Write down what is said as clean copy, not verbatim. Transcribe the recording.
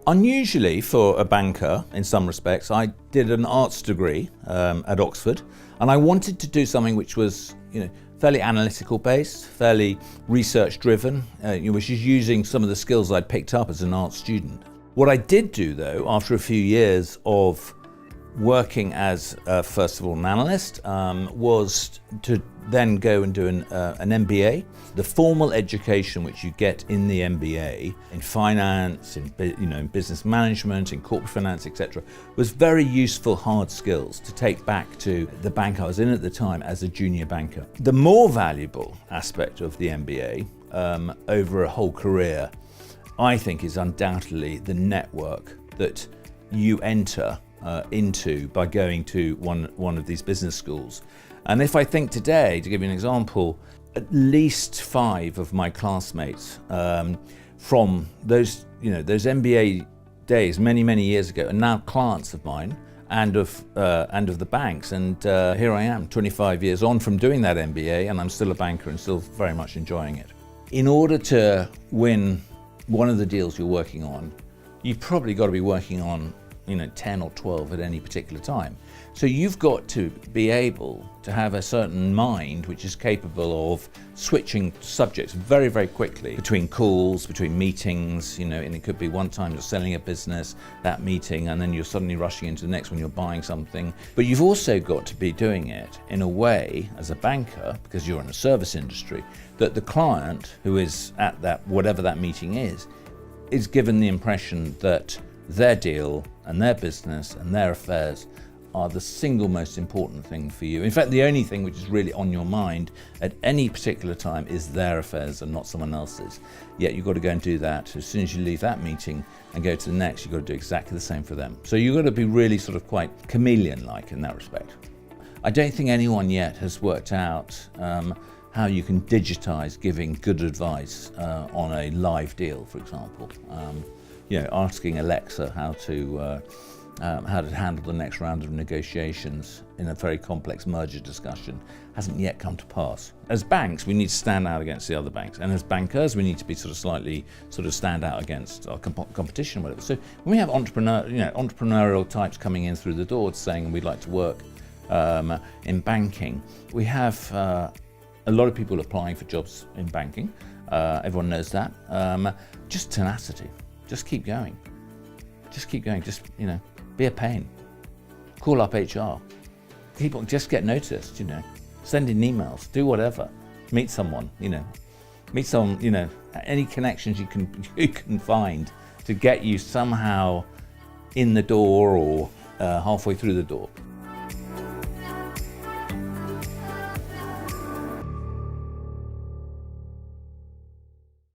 Unusually for a banker, in some respects, I did an arts degree at Oxford, and I wanted to do something which was, fairly analytical based, fairly research driven, which is using some of the skills I'd picked up as an art student. What I did do, though, after a few years of working as, first of all, an analyst, was to then go and do an MBA. The formal education which you get in the MBA, in finance, in business management, in corporate finance, etc., was very useful hard skills to take back to the bank I was in at the time as a junior banker. The more valuable aspect of the MBA over a whole career, I think, is undoubtedly the network that you enter into by going to one of these business schools. And if I think today, to give you an example, at least 5 of my classmates from those MBA days many years ago are now clients of mine and of the banks. And here I am, 25 years on from doing that MBA, and I'm still a banker and still very much enjoying it. In order to win one of the deals you're working on, you've probably got to be working on 10 or 12 at any particular time. So you've got to be able to have a certain mind which is capable of switching subjects very quickly between calls, between meetings, and it could be one time you're selling a business, that meeting, and then you're suddenly rushing into the next when you're buying something. But you've also got to be doing it in a way, as a banker, because you're in a service industry, that the client who is at that, whatever that meeting is given the impression that their deal and their business and their affairs are the single most important thing for you. In fact, the only thing which is really on your mind at any particular time is their affairs and not someone else's. Yet you've got to go and do that. As soon as you leave that meeting and go to the next, you've got to do exactly the same for them. So you've got to be really sort of quite chameleon-like in that respect. I don't think anyone yet has worked out how you can digitize giving good advice on a live deal, for example. Asking Alexa how to handle the next round of negotiations in a very complex merger discussion hasn't yet come to pass. As banks, we need to stand out against the other banks, and as bankers, we need to be slightly stand out against our competition, whatever. So when we have entrepreneurial types coming in through the door saying we'd like to work in banking, we have a lot of people applying for jobs in banking. Everyone knows that. Just tenacity. Just keep going. Just be a pain. Call up HR. Just get noticed, Send in emails, do whatever. Meet someone, any connections you can find to get you somehow in the door or halfway through the door.